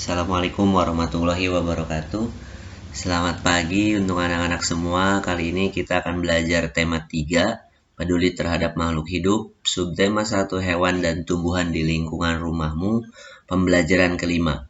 Assalamualaikum warahmatullahi wabarakatuh. Selamat pagi untuk anak-anak semua. Kali ini kita akan belajar tema 3, peduli terhadap makhluk hidup, subtema 1, hewan dan tumbuhan di lingkungan rumahmu, pembelajaran kelima.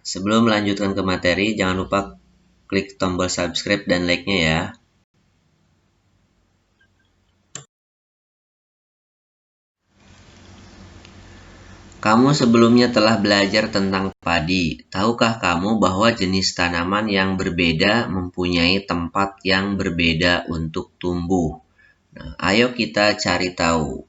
Sebelum melanjutkan ke materi, jangan lupa klik tombol subscribe dan like-nya ya. Kamu sebelumnya telah belajar tentang padi. Tahukah kamu bahwa jenis tanaman yang berbeda mempunyai tempat yang berbeda untuk tumbuh? Nah, ayo kita cari tahu.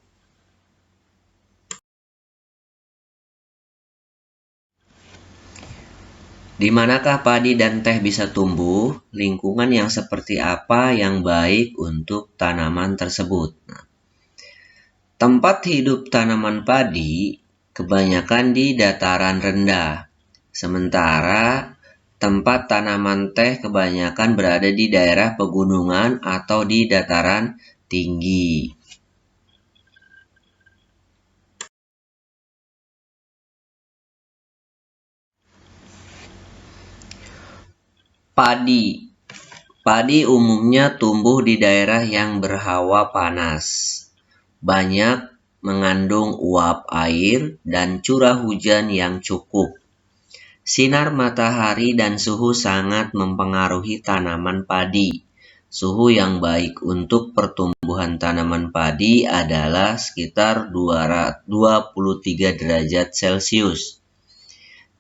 Di manakah padi dan teh bisa tumbuh? Lingkungan yang seperti apa yang baik untuk tanaman tersebut? Nah, tempat hidup tanaman padi kebanyakan di dataran rendah, sementara tempat tanaman teh kebanyakan berada di daerah pegunungan atau di dataran tinggi. Padi umumnya tumbuh di daerah yang berhawa panas, banyak mengandung uap air dan curah hujan yang cukup. Sinar matahari dan suhu sangat mempengaruhi tanaman padi. Suhu yang baik untuk pertumbuhan tanaman padi adalah sekitar 23 derajat Celcius.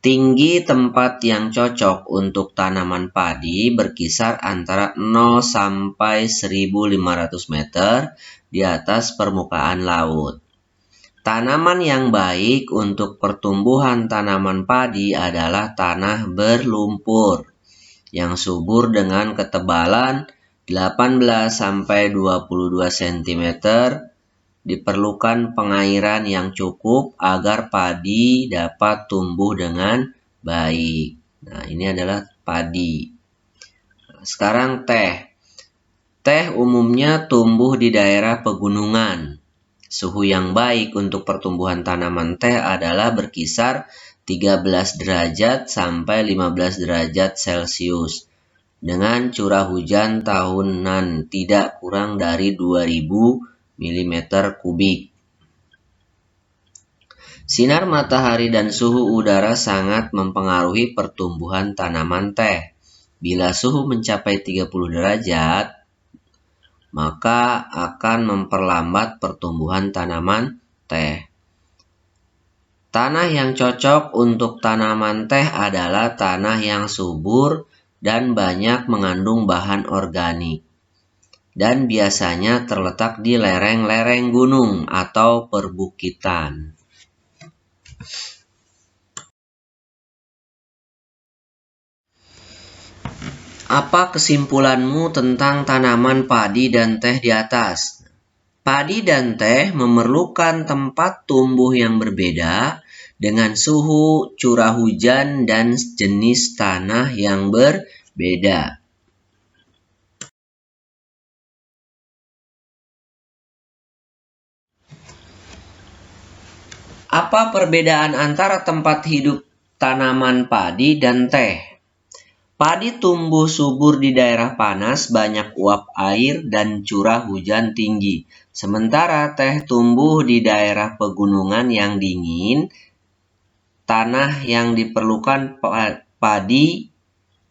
Tinggi tempat yang cocok untuk tanaman padi berkisar antara 0 sampai 1.500 meter di atas permukaan laut. Tanaman yang baik untuk pertumbuhan tanaman padi adalah tanah berlumpur yang subur dengan ketebalan 18 sampai 22 cm. Diperlukan pengairan yang cukup agar padi dapat tumbuh dengan baik. Nah, ini adalah padi. Sekarang teh. Teh umumnya tumbuh di daerah pegunungan. Suhu yang baik untuk pertumbuhan tanaman teh adalah berkisar 13 derajat sampai 15 derajat Celcius dengan curah hujan tahunan tidak kurang dari 2000 mm kubik. Sinar matahari dan suhu udara sangat mempengaruhi pertumbuhan tanaman teh. Bila suhu mencapai 30 derajat, maka akan memperlambat pertumbuhan tanaman teh. Tanah yang cocok untuk tanaman teh adalah tanah yang subur dan banyak mengandung bahan organik, dan biasanya terletak di lereng-lereng gunung atau perbukitan. Apa kesimpulanmu tentang tanaman padi dan teh di atas? Padi dan teh memerlukan tempat tumbuh yang berbeda dengan suhu, curah hujan, dan jenis tanah yang berbeda. Apa perbedaan antara tempat hidup tanaman padi dan teh? Padi tumbuh subur di daerah panas, banyak uap air, dan curah hujan tinggi. Sementara teh tumbuh di daerah pegunungan yang dingin. Tanah yang diperlukan padi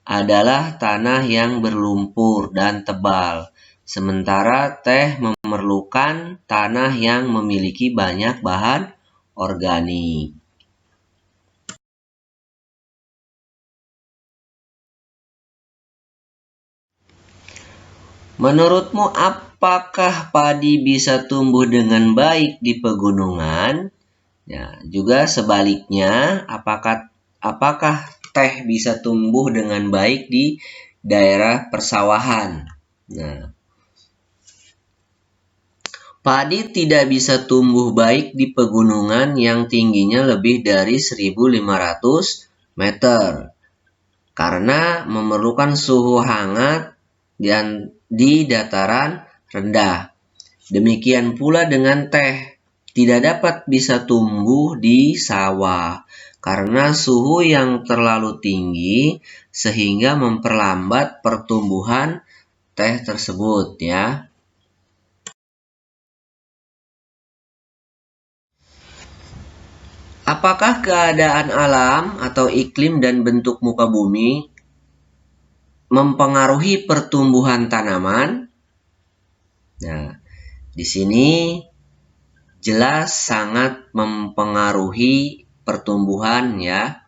adalah tanah yang berlumpur dan tebal. Sementara teh memerlukan tanah yang memiliki banyak bahan organik. Menurutmu apakah padi bisa tumbuh dengan baik di pegunungan? Ya, juga sebaliknya, apakah teh bisa tumbuh dengan baik di daerah persawahan? Nah, padi tidak bisa tumbuh baik di pegunungan yang tingginya lebih dari 1.500 meter karena memerlukan suhu hangat dan di dataran rendah. Demikian pula dengan teh. tidak dapat bisa tumbuh di sawah karena suhu yang terlalu tinggi sehingga memperlambat pertumbuhan teh tersebut ya. Apakah keadaan alam atau iklim dan bentuk muka bumi mempengaruhi pertumbuhan tanaman? Nah, di sini jelas sangat mempengaruhi pertumbuhan ya.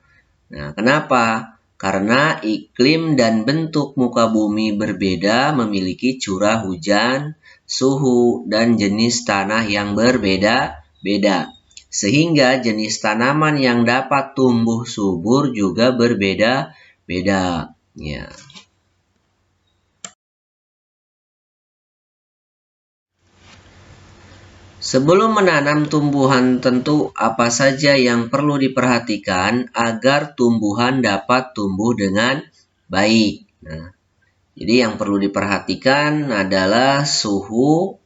Nah, kenapa? Karena iklim dan bentuk muka bumi berbeda, memiliki curah hujan, suhu, dan jenis tanah yang berbeda-beda. Sehingga jenis tanaman yang dapat tumbuh subur juga berbeda-beda. Ya. Sebelum menanam tumbuhan, tentu apa saja yang perlu diperhatikan agar tumbuhan dapat tumbuh dengan baik. Nah, jadi yang perlu diperhatikan adalah suhu,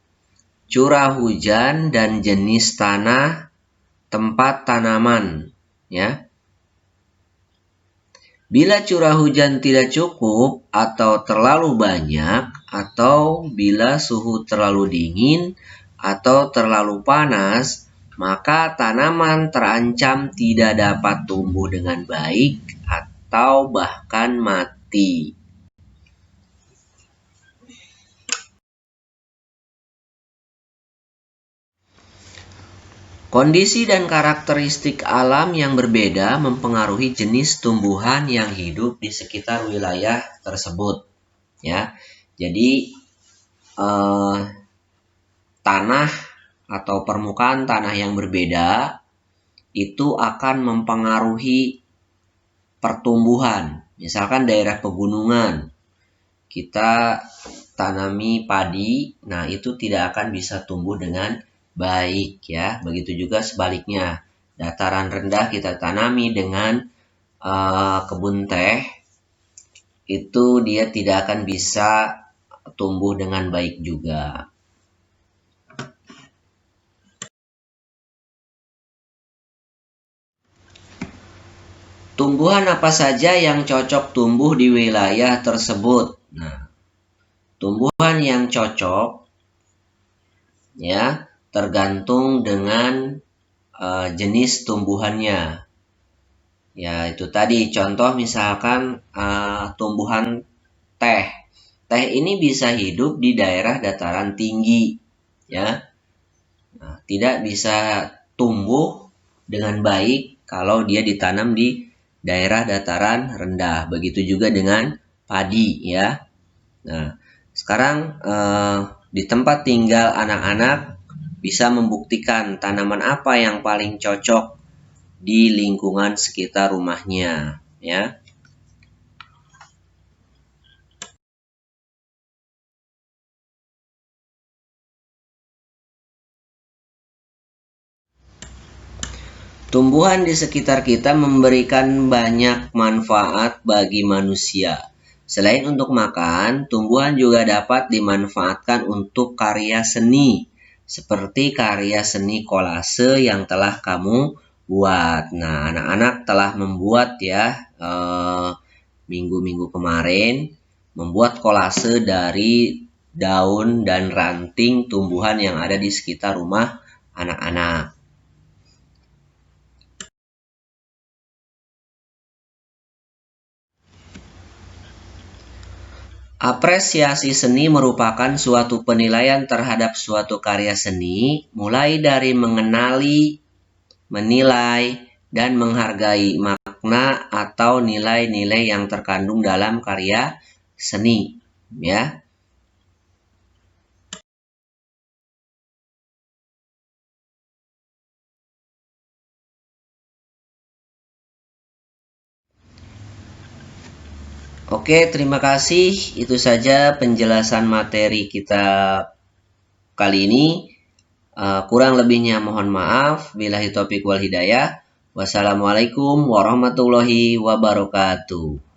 curah hujan, dan jenis tanah tempat tanaman. Ya. Bila curah hujan tidak cukup atau terlalu banyak, atau bila suhu terlalu dingin atau terlalu panas, maka tanaman terancam tidak dapat tumbuh dengan baik atau bahkan mati. Kondisi dan karakteristik alam yang berbeda mempengaruhi jenis tumbuhan yang hidup di sekitar wilayah tersebut. Ya, jadi tanah atau permukaan tanah yang berbeda itu akan mempengaruhi pertumbuhan. Misalkan daerah pegunungan, kita tanami padi, nah itu tidak akan bisa tumbuh dengan baik ya. Begitu juga sebaliknya, dataran rendah kita tanami dengan kebun teh, itu dia tidak akan bisa tumbuh dengan baik juga. Tumbuhan apa saja yang cocok tumbuh di wilayah tersebut? Nah, tumbuhan yang cocok ya tergantung dengan jenis tumbuhannya. Ya, itu tadi contoh misalkan tumbuhan teh. Teh ini bisa hidup di daerah dataran tinggi ya. Nah, tidak bisa tumbuh dengan baik kalau dia ditanam di daerah dataran rendah. Begitu juga dengan padi ya. Nah, sekarang di tempat tinggal anak-anak bisa membuktikan tanaman apa yang paling cocok di lingkungan sekitar rumahnya ya. Tumbuhan di sekitar kita memberikan banyak manfaat bagi manusia. Selain untuk makan, tumbuhan juga dapat dimanfaatkan untuk karya seni, seperti karya seni kolase yang telah kamu buat. Nah, anak-anak telah membuat ya, minggu-minggu kemarin, membuat kolase dari daun dan ranting tumbuhan yang ada di sekitar rumah anak-anak. Apresiasi seni merupakan suatu penilaian terhadap suatu karya seni, mulai dari mengenali, menilai, dan menghargai makna atau nilai-nilai yang terkandung dalam karya seni, ya. Oke, terima kasih. Itu saja penjelasan materi kita kali ini. Kurang lebihnya mohon maaf. Billahi taufiq wal hidayah. Wassalamualaikum warahmatullahi wabarakatuh.